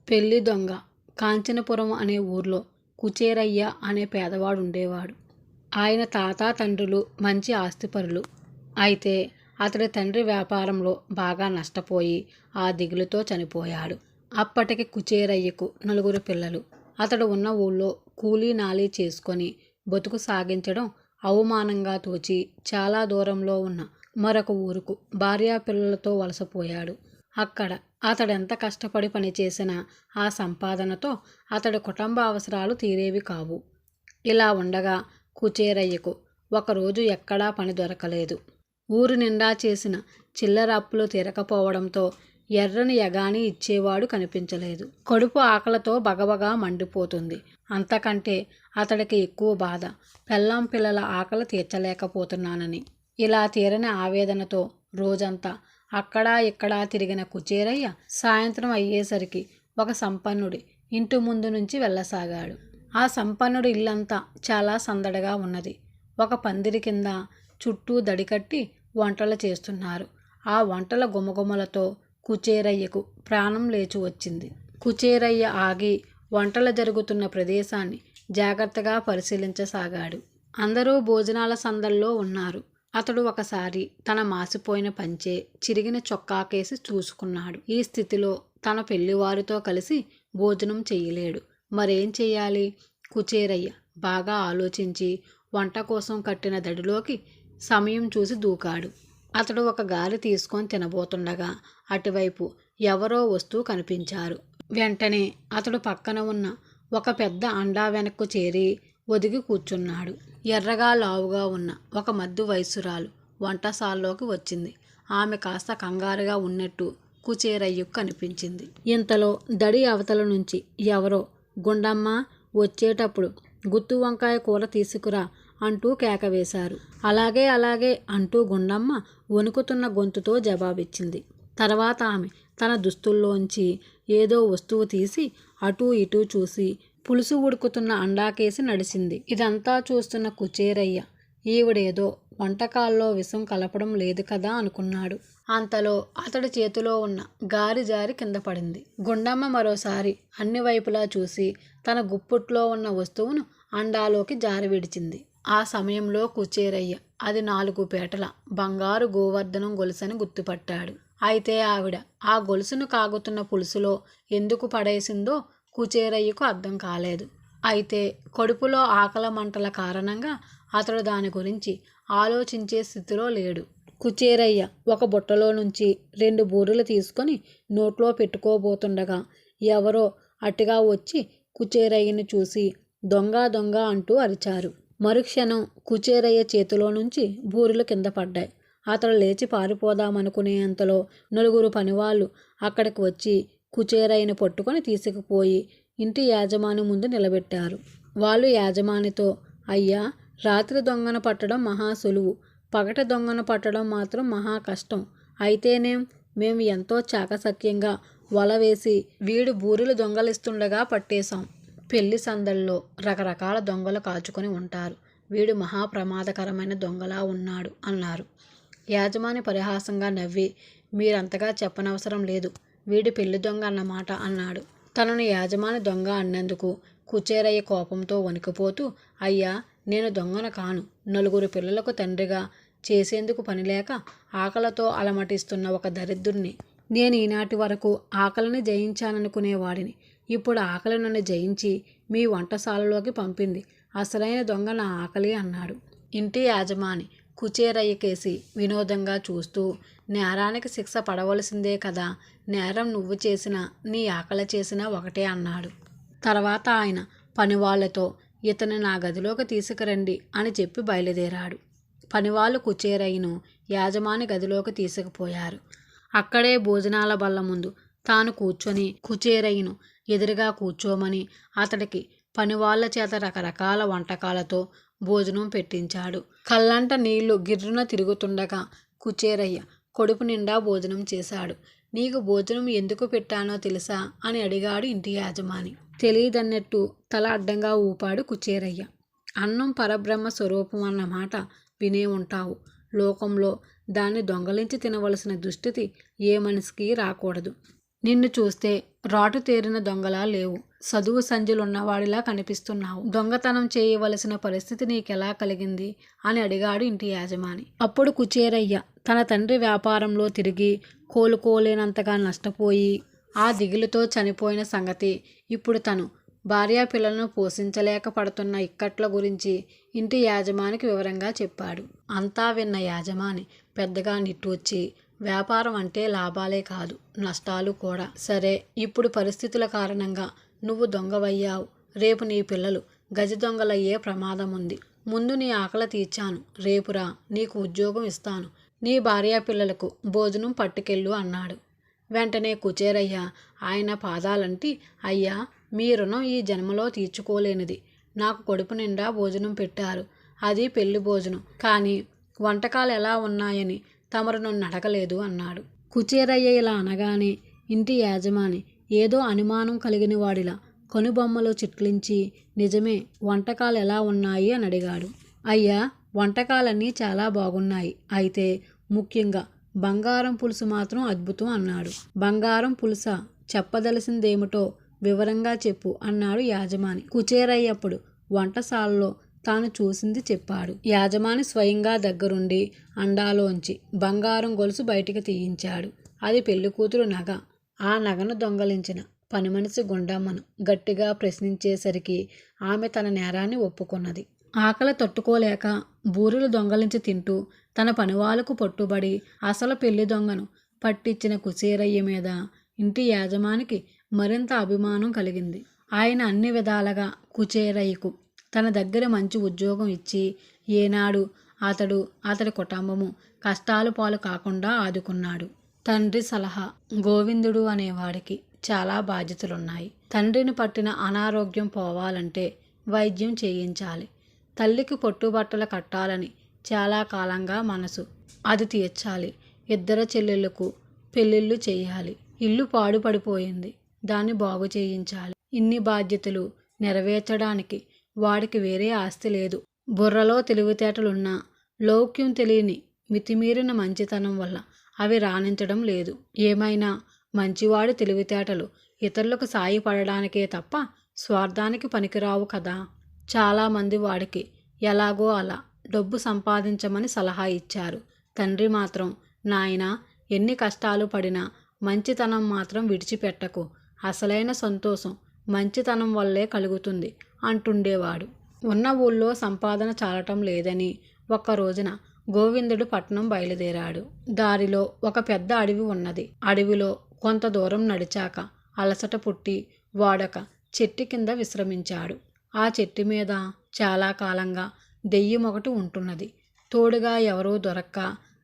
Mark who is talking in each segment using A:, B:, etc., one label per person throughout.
A: పెళ్లి దొంగ. కాంచనపురం అనే ఊర్లో కుచేరయ్య అనే పేదవాడు ఉండేవాడు. ఆయన తాత తండ్రులు మంచి ఆస్తిపరులు. అయితే అతడి తండ్రి వ్యాపారంలో బాగా నష్టపోయి ఆ దిగులుతో చనిపోయాడు. అప్పటికి కుచేరయ్యకు 4 పిల్లలు. అతడు ఉన్న ఊళ్ళో కూలీ నాలీ చేసుకొని బతుకు సాగించడం అవమానంగా తోచి చాలా దూరంలో ఉన్న మరొక ఊరుకు భార్యాపిల్లలతో వలసపోయాడు. అక్కడ అతడెంత కష్టపడి పనిచేసినా ఆ సంపాదనతో అతడి కుటుంబ అవసరాలు తీరేవి కావు. ఇలా ఉండగా కుచేరయ్యకు ఒకరోజు ఎక్కడా పని దొరకలేదు. ఊరు నిండా చేసిన చిల్లర అప్పులు తీరకపోవడంతో ఎర్రని యగాని ఇచ్చేవాడు కనిపించలేదు. కడుపు ఆకలితో బగబగా మండిపోతుంది. అంతకంటే అతడికి ఎక్కువ బాధ పెళ్ళాం పిల్లల ఆకలి తీర్చలేకపోతున్నానని. ఇలా తీరని ఆవేదనతో రోజంతా అక్కడా ఇక్కడా తిరిగిన కుచేరయ్య సాయంత్రం అయ్యేసరికి ఒక సంపన్నుడి ఇంటి ముందు నుంచి వెళ్ళసాగాడు. ఆ సంపన్నుడి ఇల్లంతా చాలా సందడిగా ఉన్నది. ఒక పందిరి కింద చుట్టూ దడికట్టి వంటలు చేస్తున్నారు. ఆ వంటల గుమగుమలతో కుచేరయ్యకు ప్రాణం లేచి వచ్చింది. కుచేరయ్య ఆగి వంటలు జరుగుతున్న ప్రదేశాన్ని జాగ్రత్తగా పరిశీలించసాగాడు. అందరూ భోజనాల సందల్లో ఉన్నారు. అతడు ఒకసారి తన మాసిపోయిన పంచె చిరిగిన చొక్కాకేసి చూసుకున్నాడు. ఈ స్థితిలో తన పెళ్లివారితో కలిసి భోజనం చెయ్యలేడు. మరేం చెయ్యాలి? కుచేరయ్య బాగా ఆలోచించి వంట కోసం కట్టిన దడిలోకి సమయం చూసి దూకాడు. అతడు ఒక గాలి తీసుకొని తినబోతుండగా అటువైపు ఎవరో వస్తూ కనిపించారు. వెంటనే అతడు పక్కన ఉన్న ఒక పెద్ద అండా వెనక్కు చేరి ఒదిగి కూర్చున్నాడు. ఎర్రగా లావుగా ఉన్న ఒక మధ్య వయస్సురాలు వంటశాలలోకి వచ్చింది. ఆమె కాస్త కంగారుగా ఉన్నట్టు కుచేరయ్యకు కనిపించింది. ఇంతలో దడి అవతల నుంచి ఎవరో గుండమ్మ వచ్చేటప్పుడు గుత్తి వంకాయ కూర తీసుకురా అంటూ కేక వేశారు. అలాగే అలాగే అంటూ గుండమ్మ వణుకుతున్న గొంతుతో జవాబిచ్చింది. తర్వాత ఆమె తన దుస్తుల్లోంచి ఏదో వస్తువు తీసి అటూ ఇటూ చూసి పులుసు ఉడుకుతున్న అండాకేసి నడిచింది. ఇదంతా చూస్తున్న కుచేరయ్య ఈవిడేదో వంటకాల్లో విషం కలపడం లేదు కదా అనుకున్నాడు. అంతలో అతడి చేతిలో ఉన్న గారి జారి కింద పడింది. గుండమ్మ మరోసారి అన్ని వైపులా చూసి తన గుప్పుట్లో ఉన్న వస్తువును అండాలోకి జారి విడిచింది. ఆ సమయంలో కుచేరయ్య అది 4 పేటల బంగారు గోవర్ధనం గొలుసని గుర్తుపట్టాడు. అయితే ఆవిడ ఆ గొలుసును కాగుతున్న పులుసులో ఎందుకు పడేసిందో కుచేరయ్యకు అర్థం కాలేదు. అయితే కడుపులో ఆకలి మంటల కారణంగా అతడు దాని గురించి ఆలోచించే స్థితిలో లేడు. కుచేరయ్య ఒక బుట్టలో నుంచి 2 బూరెలు తీసుకొని నోట్లో పెట్టుకోబోతుండగా ఎవరో అటుగా వచ్చి కుచేరయ్యని చూసి దొంగ దొంగ అంటూ అరిచారు. మరుక్షణం కుచేరయ్య చేతిలో నుంచి బూరెలు కింద పడ్డాయి. అతడు లేచి పారిపోదామనుకునేంతలో 4 పనివాళ్ళు అక్కడికి వచ్చి కుచేరయ్యని పట్టుకొని తీసుకుపోయి ఇంటి యాజమాని ముందు నిలబెట్టారు. వాళ్ళు యాజమానితో, అయ్యా, రాత్రి దొంగను పట్టడం మహా సులువు, పగటి దొంగను పట్టడం మాత్రం మహా కష్టం. అయితేనేం మేము ఎంతో చాకచక్యంగా వల వేసి వీడు బూరెలు దొంగలిస్తుండగా పట్టేశాం. పెళ్లి సందల్లో రకరకాల దొంగలు కాచుకొని ఉంటారు. వీడు మహా ప్రమాదకరమైన దొంగలా ఉన్నాడు అన్నారు. యాజమాని పరిహాసంగా నవ్వి, మీరంతగా చెప్పనవసరం లేదు, వీడి పెళ్లి దొంగ అన్నమాట అన్నాడు. తనను యాజమాని దొంగ అన్నందుకు కుచేరయ్య కోపంతో వణికిపోతూ, అయ్యా, నేను దొంగను కాను. 4 పిల్లలకు తండ్రిగా చేసేందుకు పనిలేక ఆకలితో అలమటిస్తున్న ఒక దరిద్రుణ్ణి. నేను ఈనాటి వరకు ఆకలిని జయించాననుకునేవాడిని. ఇప్పుడు ఆకలి నన్ను జయించి మీ వంటశాలలోకి పంపింది. అసలైన దొంగ నా ఆకలి అన్నాడు. ఇంటి యాజమాని కుచేరయ్య కేసి వినోదంగా చూస్తూ, నేరానికి శిక్ష పడవలసిందే కదా, నేరం నువ్వు చేసినా నీ ఆకలి చేసినా ఒకటే అన్నాడు. తర్వాత ఆయన పనివాళ్లతో ఇతని నా గదిలోకి తీసుకురండి అని చెప్పి బయలుదేరాడు. పనివాళ్ళు కుచేరయ్యను యాజమాని గదిలోకి తీసుకుపోయారు. అక్కడే భోజనాల బల్ల ముందు తాను కూర్చొని కుచేరయ్యను ఎదురుగా కూర్చోమని అతడికి పనివాళ్ల చేత రకరకాల వంటకాలతో భోజనం పెట్టించాడు. కళ్ళంట నీళ్లు గిర్రున తిరుగుతుండగా కుచేరయ్య కడుపు నిండా భోజనం చేశాడు. నీకు భోజనం ఎందుకు పెట్టానో తెలుసా అని అడిగాడు ఇంటి యాజమాని. తెలియదన్నట్టు తల అడ్డంగా ఊపాడు కుచేరయ్య. అన్నం పరబ్రహ్మ స్వరూపం అన్నమాట వినే ఉంటావు. లోకంలో దాన్ని దొంగలించి తినవలసిన దుస్థితి ఏ మనిషికి రాకూడదు. నిన్ను చూస్తే రాటు తేరిన దొంగలా లేవు. చదువు సంధ్యలున్నవాడిలా కనిపిస్తున్నావు. దొంగతనం చేయవలసిన పరిస్థితి నీకెలా కలిగింది అని అడిగాడు ఇంటి యాజమాని. అప్పుడు కుచేరయ్య తన తండ్రి వ్యాపారంలో తిరిగి కోలుకోలేనంతగా నష్టపోయి ఆ దిగులుతో చనిపోయిన సంగతి, ఇప్పుడు తను భార్యా పిల్లలను పోషించలేక పడుతున్న ఇక్కట్ల గురించి ఇంటి యాజమానికి వివరంగా చెప్పాడు. అంతా విన్న యాజమాని పెద్దగా నిట్టూర్చి, వ్యాపారం అంటే లాభాలే కాదు, నష్టాలు కూడా. సరే, ఇప్పుడు పరిస్థితుల కారణంగా నువ్వు దొంగవయ్యావు. రేపు నీ పిల్లలు గజ దొంగలయ్యే ప్రమాదం ఉంది. ముందు నీ ఆకలి తీర్చాను, రేపురా నీకు ఉద్యోగం ఇస్తాను. నీ భార్యా పిల్లలకు భోజనం పట్టుకెళ్ళు అన్నాడు. వెంటనే కుచేరయ్య ఆయన పాదాలంటి, అయ్యా, మీ రుణం ఈ జన్మలో తీర్చుకోలేనిది. నాకు కడుపు నిండా భోజనం పెట్టారు, అది పెళ్లి భోజనం. కానీ వంటకాలు ఎలా ఉన్నాయని తమరు నన్ను అడగలేదు అన్నాడు. కుచేరయ్య ఇలా అనగానే ఇంటి యాజమాని ఏదో అనుమానం కలిగిన వాడిలా కనుబొమ్మలు చిట్లించి, నిజమే, వంటకాలు ఎలా ఉన్నాయి అని అడిగాడు. అయ్యా, వంటకాలన్నీ చాలా బాగున్నాయి. అయితే ముఖ్యంగా బంగారం పులుసు మాత్రం అద్భుతం అన్నాడు. బంగారం పులుసా? చెప్పదలసిందేమిటో వివరంగా చెప్పు అన్నాడు యాజమాని. కుచేరయ్యప్పుడు వంటశాలలో తాను చూసింది చెప్పాడు. యాజమాని స్వయంగా దగ్గరుండి అండాలోంచి బంగారం గొలుసు బయటికి తీయించాడు. అది పెళ్లికూతురు నగ. ఆ నగను దొంగలించిన పనిమనిషి గుండమ్మను గట్టిగా ప్రశ్నించేసరికి ఆమె తన నేరాన్ని ఒప్పుకున్నది. ఆకలి తట్టుకోలేక బూరెలు దొంగలించి తింటూ తన పనివాళ్లకు పట్టుబడి అసలు పెళ్లి దొంగను పట్టించిన కుచేరయ్య మీద ఇంటి యాజమానికి మరింత అభిమానం కలిగింది. ఆయన అన్ని విధాలుగా కుచేరయ్యకు తన దగ్గర మంచి ఉద్యోగం ఇచ్చి ఏనాడు అతడి కుటుంబము కష్టాలు పాలు కాకుండా ఆదుకున్నాడు. తండ్రి సలహా. గోవిందుడు అనేవాడికి చాలా బాధ్యతలున్నాయి. తండ్రిని పట్టిన అనారోగ్యం పోవాలంటే వైద్యం చేయించాలి. తల్లికి పొట్టుబట్టలు కట్టాలని చాలా కాలంగా మనసు, అది తీర్చాలి. ఇద్దరు చెల్లెళ్లకు పెళ్ళిళ్ళు చేయాలి. ఇల్లు పాడుపడిపోయింది, దాన్ని బాగు చేయించాలి. ఇన్ని బాధ్యతలు నెరవేర్చడానికి వాడికి వేరే ఆస్తి లేదు. బుర్రలో తెలివితేటలున్నా లౌక్యం తెలియని మితిమీరిన మంచితనం వల్ల అవి రాణించడం లేదు. ఏమైనా మంచివాడి తెలివితేటలు ఇతరులకు సాయపడడానికే తప్ప స్వార్థానికి పనికిరావు కదా. చాలామంది వాడికి ఎలాగో అలా డబ్బు సంపాదించమని సలహా ఇచ్చారు. తండ్రి మాత్రం, నాయనా, ఎన్ని కష్టాలు పడినా మంచితనం మాత్రం విడిచిపెట్టకు. అసలైన సంతోషం మంచితనం వల్లే కలుగుతుంది అంటుండేవాడు. ఉన్న ఊళ్ళో సంపాదన చాలటం లేదని ఒక్క రోజున గోవిందుడు పట్నం బయలుదేరాడు. దారిలో ఒక పెద్ద అడవి ఉన్నది. అడవిలో కొంత దూరం నడిచాక అలసట పుట్టి వాడొక చెట్టు కింద విశ్రమించాడు. ఆ చెట్టు మీద చాలా కాలంగా దెయ్యం ఒకటి ఉంటున్నది. తోడుగా ఎవరూ దొరక్క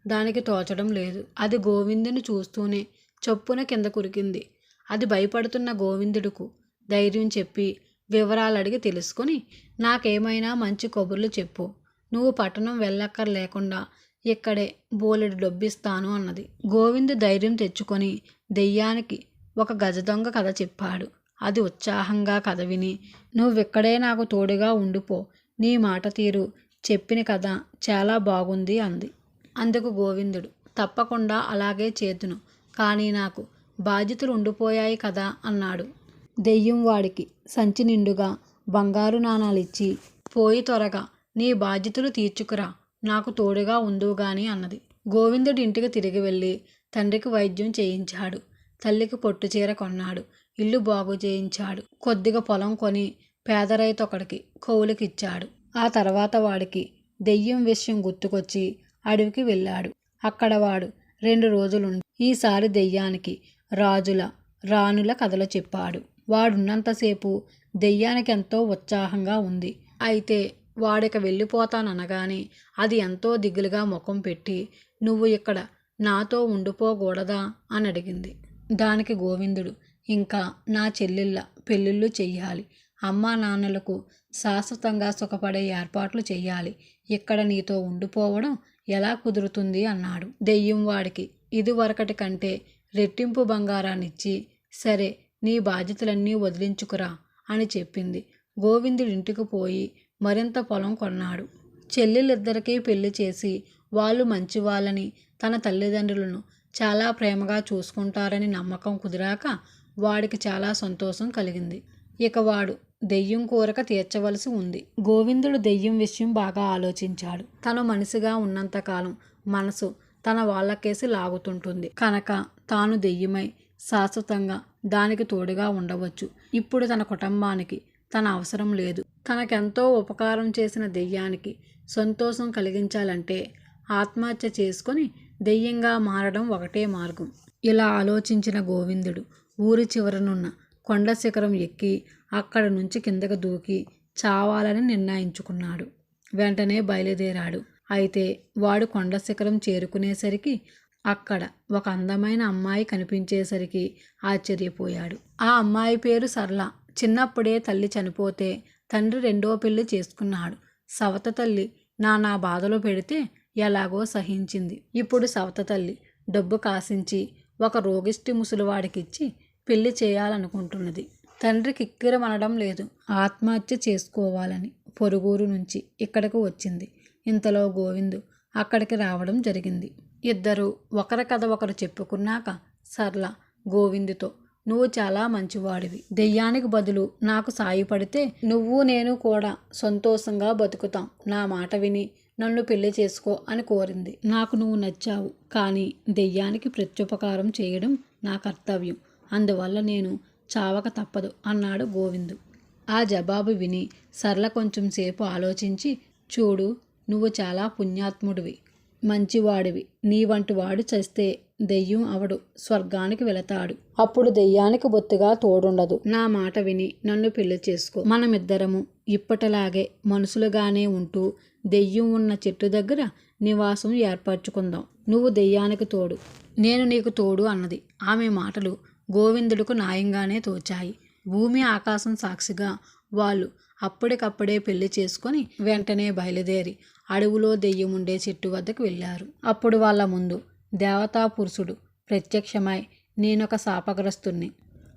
A: దానికి తోచడం లేదు. అది గోవిందుని చూస్తూనే చప్పున కింద కురికింది. అది భయపడుతున్న గోవిందుడుకు ధైర్యం చెప్పి వివరాలు అడిగి తెలుసుకుని, నాకేమైనా మంచి కబుర్లు చెప్పు, నువ్వు పట్టణం వెళ్ళక్కర్లేకుండా ఇక్కడే బోలెడు డబ్బిస్తాను అన్నది. గోవిందు ధైర్యం తెచ్చుకొని దెయ్యానికి ఒక గజ దొంగ కథ చెప్పాడు. అది ఉత్సాహంగా కథ విని, నువ్విక్కడే నాకు తోడుగా ఉండిపో, నీ మాట తీరు చెప్పిన కథ చాలా బాగుంది అంది. అందుకు గోవిందుడు, తప్పకుండా అలాగే చేతును, కానీ నాకు బాధ్యతలు ఉండిపోయాయి కదా అన్నాడు. దెయ్యం వాడికి సంచి నిండుగా బంగారు నాణాలిచ్చి, పోయి త్వరగా నీ బాధ్యతలు తీర్చుకురా, నాకు తోడుగా ఉందువుగాని అన్నది. గోవిందుడు ఇంటికి తిరిగి వెళ్ళి తండ్రికి వైద్యం చేయించాడు. తల్లికి పొట్టుచీర కొన్నాడు. ఇల్లు బాగు చేయించాడు. కొద్దిగా పొలం కొని పేద రైతు ఒకడికి కౌలుకిచ్చాడు. ఆ తర్వాత వాడికి దెయ్యం విషయం గుర్తుకొచ్చి అడవికి వెళ్ళాడు. అక్కడ వాడు 2 రోజులుండి ఈసారి దెయ్యానికి రాజుల రాణుల కథలు చెప్పాడు. వాడున్నంతసేపు దెయ్యానికి ఎంతో ఉత్సాహంగా ఉంది. అయితే వాడిక వెళ్ళిపోతాననగానే అది ఎంతో దిగులుగా ముఖం పెట్టి, నువ్వు ఇక్కడ నాతో ఉండిపోకూడదా అని అడిగింది. దానికి గోవిందుడు, ఇంకా నా చెల్లెళ్ళ పెళ్ళిళ్ళు చెయ్యాలి, అమ్మా నాన్నలకు శాశ్వతంగా సుఖపడే ఏర్పాట్లు చెయ్యాలి, ఇక్కడ నీతో ఉండిపోవడం ఎలా కుదురుతుంది అన్నాడు. దెయ్యం వాడికి ఇదివరకటి కంటే రెట్టింపు బంగారాన్నిచ్చి, సరే, నీ బాధ్యతలన్నీ వదిలించుకురా అని చెప్పింది. గోవిందుడి ఇంటికి పోయి మరింత పొలం కొన్నాడు. చెల్లెలిద్దరికీ పెళ్లి చేసి వాళ్ళు మంచివాళ్ళని, తన తల్లిదండ్రులను చాలా ప్రేమగా చూసుకుంటారని నమ్మకం కుదిరాక వాడికి చాలా సంతోషం కలిగింది. ఇక వాడు దెయ్యం కోరిక తీర్చవలసి ఉంది. గోవిందుడు దెయ్యం విషయం బాగా ఆలోచించాడు. తను మనిషిగా ఉన్నంతకాలం మనసు తన వాళ్ళకేసి లాగుతుంటుంది కనుక తాను దెయ్యమై శాశ్వతంగా దానికి తోడుగా ఉండవచ్చు. ఇప్పుడు తన కుటుంబానికి తన అవసరం లేదు. తనకెంతో ఉపకారం చేసిన దెయ్యానికి సంతోషం కలిగించాలంటే ఆత్మహత్య చేసుకొని దెయ్యంగా మారడం ఒకటే మార్గం. ఇలా ఆలోచించిన గోవిందుడు ఊరి చివరనున్న కొండ శిఖరం ఎక్కి అక్కడ నుంచి కిందకు దూకి చావాలని నిర్ణయించుకున్నాడు. వెంటనే బయలుదేరాడు. అయితే వాడు కొండ శిఖరం చేరుకునేసరికి అక్కడ ఒక అందమైన అమ్మాయి కనిపించేసరికి ఆశ్చర్యపోయాడు. ఆ అమ్మాయి పేరు సరళ. చిన్నప్పుడే తల్లి చనిపోతే తండ్రి రెండో పెళ్లి చేసుకున్నాడు. సవత తల్లి నానా బాధలు పెడితే ఎలాగో సహించింది. ఇప్పుడు సవత తల్లి డబ్బు కాసించి ఒక రోగిష్టి ముసలివాడికిచ్చి పెళ్లి చేయాలనుకుంటున్నది. తండ్రి కిక్కిరమనడం లేదు. ఆత్మహత్య చేసుకోవాలని పొరుగురు నుంచి ఇక్కడకు వచ్చింది. ఇంతలో గోవిందు అక్కడికి రావడం జరిగింది. ఇద్దరు ఒకరి కథ ఒకరు చెప్పుకున్నాక సరళ గోవిందుతో, నువ్వు చాలా మంచివాడివి. దెయ్యానికి బదులు నాకు సాయపడితే నువ్వు నేను కూడా సంతోషంగా బతుకుతాం. నా మాట విని నన్ను పెళ్లి చేసుకో అని కోరింది. నాకు నువ్వు నచ్చావు, కానీ దెయ్యానికి ప్రత్యుపకారం చేయడం నా కర్తవ్యం. అందువల్ల నేను చావక తప్పదు అన్నాడు గోవిందు. ఆ జవాబు విని సరళ కొంచెం సేపు ఆలోచించి, చూడు, నువ్వు చాలా పుణ్యాత్ముడివి, మంచివాడివి. నీ వంటి వాడు చస్తే దెయ్యం అవడు, స్వర్గానికి వెళతాడు. అప్పుడు దెయ్యానికి బొత్తిగా తోడుండదు. నా మాట విని నన్ను పెళ్లి చేసుకో. మనమిద్దరము ఇప్పటిలాగే మనుషులుగానే ఉంటూ దెయ్యం ఉన్న చెట్టు దగ్గర నివాసం ఏర్పరచుకుందాం. నువ్వు దెయ్యానికి తోడు, నేను నీకు తోడు అన్నది. ఆమె మాటలు గోవిందుడికి న్యాయంగానే తోచాయి. భూమి ఆకాశం సాక్షిగా వాళ్ళు అప్పటికప్పుడే పెళ్లి చేసుకొని వెంటనే బయలుదేరి అడవిలో దెయ్యం ఉండే చెట్టు వద్దకు వెళ్ళారు. అప్పుడు వాళ్ళ ముందు దేవతా పురుషుడు ప్రత్యక్షమై, నేనొక శాపగ్రస్తుణ్ణి.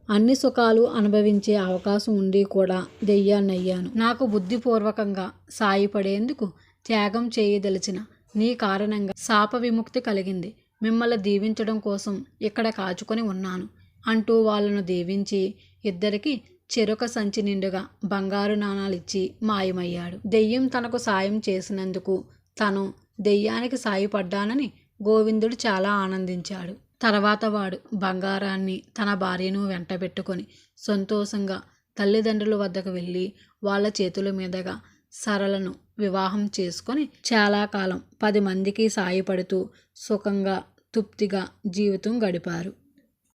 A: అన్ని సుఖాలు అనుభవించే అవకాశం ఉండి కూడా దెయ్యాన్నయ్యాను. నాకు బుద్ధిపూర్వకంగా సాయపడేందుకు త్యాగం చేయదలిచిన నీ కారణంగా శాప విముక్తి కలిగింది. మిమ్మల్ని దీవించడం కోసం ఇక్కడ కాచుకొని ఉన్నాను అంటూ వాళ్ళను దీవించి ఇద్దరికి చెరొక సంచి నిండుగా బంగారు నాణాలిచ్చి మాయమయ్యాడు. దెయ్యం తనకు సాయం చేసినందుకు తను దెయ్యానికి సాయపడ్డానని గోవిందుడు చాలా ఆనందించాడు. తర్వాత వాడు బంగారాన్ని తన భార్యను వెంటబెట్టుకొని సంతోషంగా తల్లిదండ్రుల వద్దకు వెళ్ళి వాళ్ళ చేతుల మీదుగా సరళను వివాహం చేసుకొని చాలా కాలం 10 మందికి సాయపడుతూ సుఖంగా తృప్తిగా జీవితం గడిపారు.